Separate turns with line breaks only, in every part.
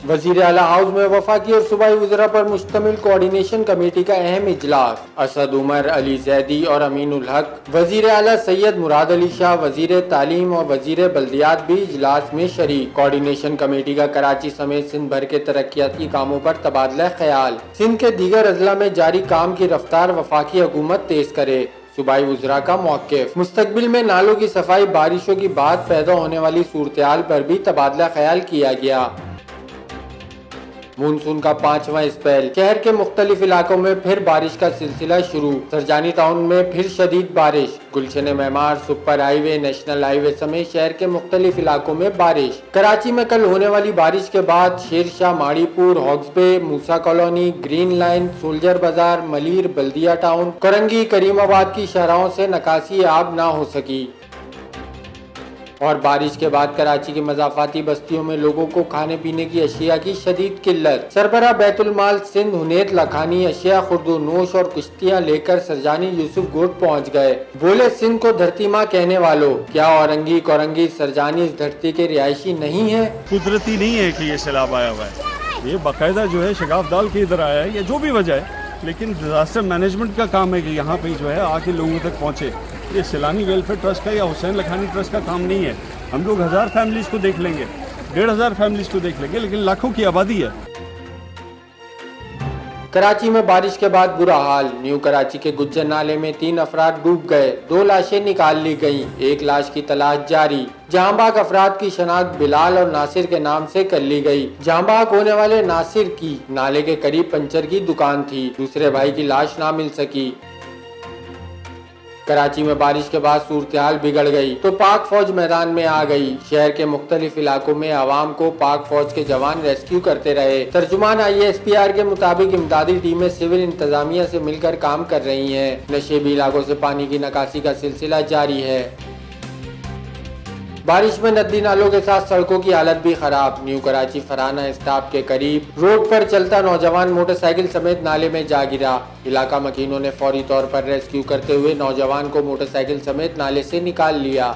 वजीर आला हाउस में वफाकी और सूबाई वज़रा पर मुश्तमिल कोऑर्डिनेशन कमेटी का अहम इजलास। असद उमर, अली जैदी और अमीनुल हक, वजीर आला सैयद मुराद अली शाह, वजीर तालीम और वजीर बल्दियात भी इजलास में शरीक। कोऑर्डिनेशन कमेटी का कराची समेत सिंध भर के तरक्याती कामों पर तबादला ख्याल। सिंध के दीगर अजला में जारी काम की रफ्तार वफाकी हुकूमत तेज करे। सूबाई वज़रा का मौक़िफ़। मुस्तकबिल में नालों की सफाई, बारिशों की बाद पैदा होने वाली सूरत-ए-हाल पर भी तबादला ख्याल किया गया। मानसून का 5वां स्पेल। शहर के मुख्तलिफ इलाकों में फिर बारिश का सिलसिला शुरू। सरजानी टाउन में फिर शदीद बारिश। Gulshan Maymar, super highway, national highway समेत शहर के मुख्तलिफ इलाकों में बारिश। कराची में कल होने वाली बारिश के बाद शेरशाह, माड़ीपुर, हॉक्सबे, मूसा कॉलोनी, ग्रीन लाइन, सोल्जर बाजार, मलीर, बल्दिया टाउन, करंगी, करीमाबाद की शहरों से निकासी आब ना हो सकी। और बारिश के बाद कराची की मज़ाफ़ाती बस्तियों में लोगों को खाने पीने की अशिया की शदीद किल्लत। सरबराह बैतुल माल सिंध हुनैत लखानी अशिया, खुर्दोनोश और कुश्तियाँ लेकर सरजानी यूसुफ गोट पहुँच गए। बोले, सिंध को धरती माँ कहने वालों, क्या औरंगी कोरंगी सरजानी इस धरती के रिहायशी नहीं है?
कुदरती नहीं है कि ये सैलाब आया हुआ है, ये बाकायदा जो है शगाफ डाल के इधर आया है, या जो भी वजह है, लेकिन डिजास्टर मैनेजमेंट का काम है कि यहाँ पे जो है आके लोगों तक पहुँचे। ये सैलानी वेलफेयर ट्रस्ट का या हुसैन लखानी ट्रस्ट का काम नहीं है। हम लोग 1000 फैमिलीज को देख लेंगे, 1500 फैमिलीज को देख लेंगे, लेकिन लाखों की आबादी है।
कराची में बारिश के बाद बुरा हाल। न्यू कराची के गुज्जर नाले में 3 अफराद डूब गए, 2 लाशें निकाल ली गईं, 1 लाश की तलाश जारी। जहांबाग अफराद की शनाख्त बिलाल और नासिर के नाम से कर ली गई। जहांबाग होने वाले नासिर की नाले के करीब पंचर की दुकान थी, दूसरे भाई की लाश ना मिल सकी। कराची में बारिश के बाद सूरत-ए-हाल बिगड़ गई तो पाक फौज मैदान में आ गई। शहर के मुख्तलिफ इलाकों में आवाम को पाक फौज के जवान रेस्क्यू करते रहे। तर्जुमान ISPR के मुताबिक इमदादी टीमें सिविल इंतजामिया से मिलकर काम कर रही हैं। नशेबी इलाकों से पानी की निकासी का सिलसिला जारी है। बारिश में नदी नालों के साथ सड़कों की हालत भी खराब। न्यू कराची फराना स्टॉप के करीब रोड पर चलता नौजवान मोटरसाइकिल समेत नाले में जा गिरा। इलाका मकीनों ने फौरी तौर पर रेस्क्यू करते हुए नौजवान को मोटरसाइकिल समेत नाले से निकाल लिया।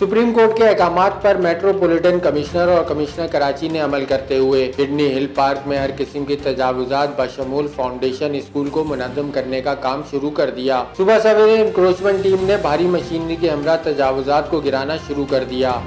सुप्रीम कोर्ट के अहकामात पर मेट्रोपॉलिटन कमिश्नर और कमिश्नर कराची ने अमल करते हुए किडनी हिल पार्क में हर किस्म की तजावुजात बशमूल फाउंडेशन स्कूल को मुनज़्ज़म करने का काम शुरू कर दिया। सुबह सवेरे इंक्रोचमेंट टीम ने भारी मशीनरी के हमरा तजावुजात को गिराना शुरू कर दिया।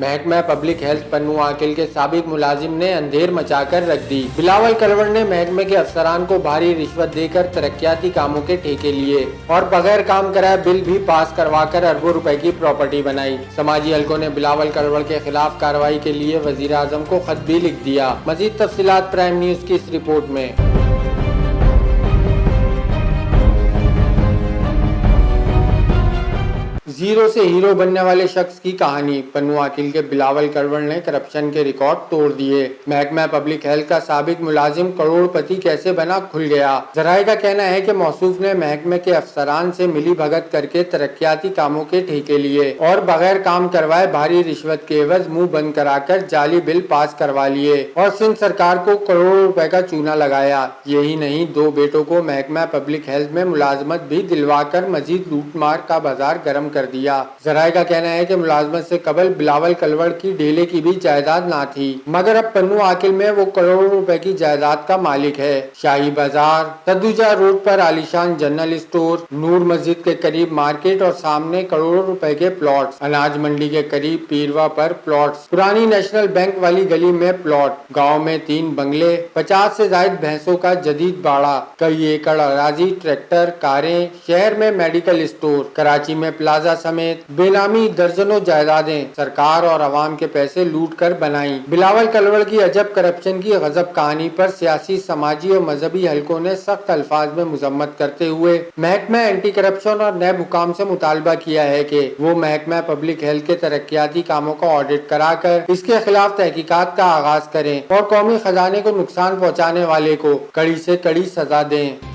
महकमा पब्लिक हेल्थ पन्नू आकिल के साबिक मुलाजिम ने अंधेर मचाकर रख दी। बिलावल कलवड़ ने महकमे के अफसरान को भारी रिश्वत देकर तरक्याती कामों के ठेके लिए और बगैर काम कराए बिल भी पास करवाकर अरबों रुपए की प्रॉपर्टी बनाई। समाजी हलकों ने बिलावल कलवड़ के खिलाफ कार्रवाई के लिए वजीर आजम को खत भी लिख दिया। मजीद तफसीलात प्राइम न्यूज की इस रिपोर्ट में। 0 से हीरो बनने वाले शख्स की कहानी। पन्नू आकिल के बिलावल कलवड़ ने करप्शन के रिकॉर्ड तोड़ दिए। महकमा पब्लिक हेल्थ का साबिक मुलाजिम करोड़पति कैसे बना, खुल गया। जराये का कहना है कि मौसूफ ने महकमे के अफसरान से मिली भगत करके तरक्याती कामों के ठेके लिए और बगैर काम करवाए भारी रिश्वत के एवज मुंह बंद कराकर जाली बिल पास करवा लिए और सिंध सरकार को करोड़ों रुपए का चूना लगाया। यही नहीं, 2 बेटों को महकमा पब्लिक हेल्थ में मुलाजमत भी दिलवाकर मजीद लूटमार का बाजार गर्म कर दिया। जराये का कहना है कि मुलाजमत से कबल बिलावल कलवड़ की डेले की भी जायदाद ना थी, मगर अब पन्नू आकिल में वो करोड़ों रुपए की जायदाद का मालिक है। शाही बाजार, तदुजा रोड पर आलीशान जनरल स्टोर, नूर मस्जिद के करीब मार्केट और सामने करोड़ों रुपए के प्लॉट्स, अनाज मंडी के करीब पीरवा पर प्लॉट्स, पुरानी नेशनल बैंक वाली गली में प्लॉट, गाँव में 3 बंगले, 50 से ज्यादा भैंसों का जदीद बाड़ा, कई एकड़ अराजी, ट्रैक्टर, कारें, शहर में मेडिकल स्टोर, कराची में प्लाजा समेत बेनामी दर्जनों जायदादें सरकार और आवाम के पैसे लूट कर बनाई। बिलावल कलवड़ की अजब करप्शन की गजब कहानी पर सियासी, समाजी और मजहबी हलकों ने सख्त अल्फाज में मुजम्मत करते हुए महकमा एंटी करप्शन और नैब हुकाम से मुतालबा किया है कि वो महकमा पब्लिक हेल्थ के तरक्याती कामों का ऑडिट कराकर इसके खिलाफ तहकीकात का आगाज करें और कौमी खजाने को नुकसान पहुँचाने वाले को कड़ी से कड़ी सजा दें।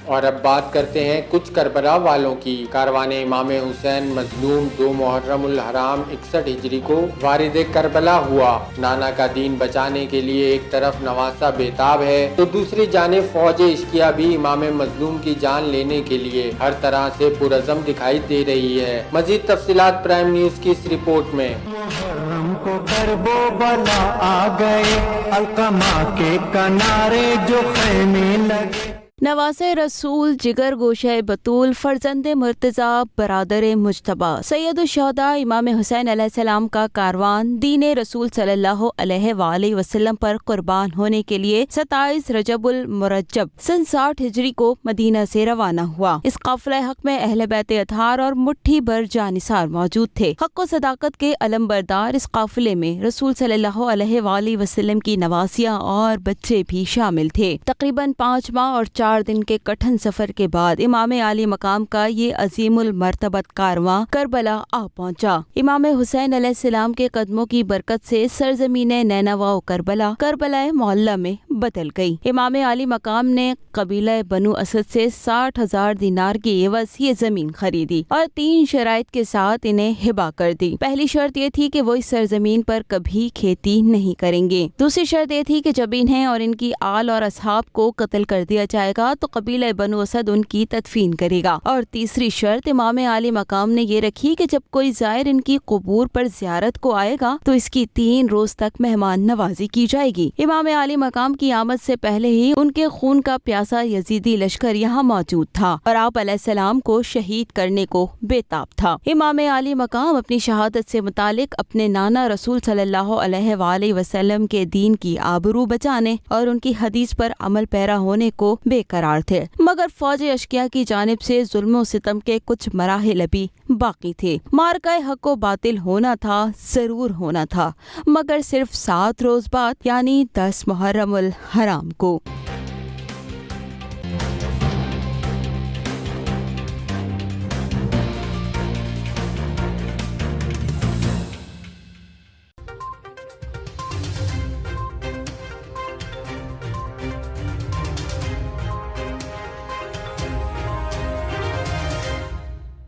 اور اب بات کرتے ہیں کچھ کربلا والوں کی۔ کاروان امام حسین مظلوم 2 محرم الحرام 61 ہجری کو وارد کربلا ہوا۔ نانا کا دین بچانے کے لیے ایک طرف نواسہ بیتاب ہے تو دوسری جانب فوج عشقیہ بھی امام مظلوم کی جان لینے کے لیے ہر طرح سے پرعزم دکھائی دے رہی ہے۔ مزید تفصیلات پرائم نیوز کی اس رپورٹ میں۔
محرم کو کرب و بلا آ گئے، القمہ کے کنارے جو خیمے لگے۔
نواسہ رسول، جگر گوشہ بطول، فرزند مرتضیٰ، برادر مجتبیٰ، سید الشہداء امام حسین علیہ السلام کا کاروان دین رسول صلی اللہ علیہ وآلہ وسلم پر قربان ہونے کے لیے 27 رجب المرجب سن 60 ہجری کو مدینہ سے روانہ ہوا۔ اس قافلہ حق میں اہل بیت اطہار اور مٹھی بھر جانثار موجود تھے۔ حق و صداقت کے علم بردار اس قافلے میں رسول صلی اللہ علیہ وآلہ وسلم کی نواسیاں اور بچے بھی شامل تھے۔ تقریباً 5 ماہ اور 4 دن کے کٹھن سفر کے بعد امام عالی مقام کا یہ عظیم المرتبت کارواں کربلا آ پہنچا۔ امام حسین علیہ السلام کے قدموں کی برکت سے سرزمین نینوا و کربلا معلیٰ میں بدل گئی۔ امام عالی مقام نے قبیلہ بنو اسد سے 60,000 دینار کی عوض یہ زمین خریدی اور 3 شرائط کے ساتھ انہیں ہبہ کر دی۔ پہلی شرط یہ تھی کہ وہ اس سرزمین پر کبھی کھیتی نہیں کریں گے۔ دوسری شرط یہ تھی کہ جب انہیں اور ان کی آل اور اصحاب کو قتل کر دیا جائے گا تو قبیلہ بنو اسد ان کی تدفین کرے گا، اور تیسری شرط امام عالی مقام نے یہ رکھی کہ جب کوئی زائر ان کی قبور پر زیارت کو آئے گا تو اس کی 3 روز تک مہمان نوازی کی جائے گی۔ امام عالی مقام کی آمد سے پہلے ہی ان کے خون کا پیاسا یزیدی لشکر یہاں موجود تھا اور آپ علیہ السلام کو شہید کرنے کو بے تاب تھا۔ امام عالی مقام اپنی شہادت سے متعلق اپنے نانا رسول صلی اللہ علیہ وآلہ وسلم کے دین کی آبرو بچانے اور ان کی حدیث پر عمل پیرا ہونے کو بے قرار تھے، مگر فوج اشقیہ کی جانب سے ظلم و ستم کے کچھ مراحل ابھی باقی تھے۔ مارکہ حق و باطل ہونا تھا، ضرور ہونا تھا، مگر صرف 7 روز بعد، یعنی 10 محرم الحرام کو۔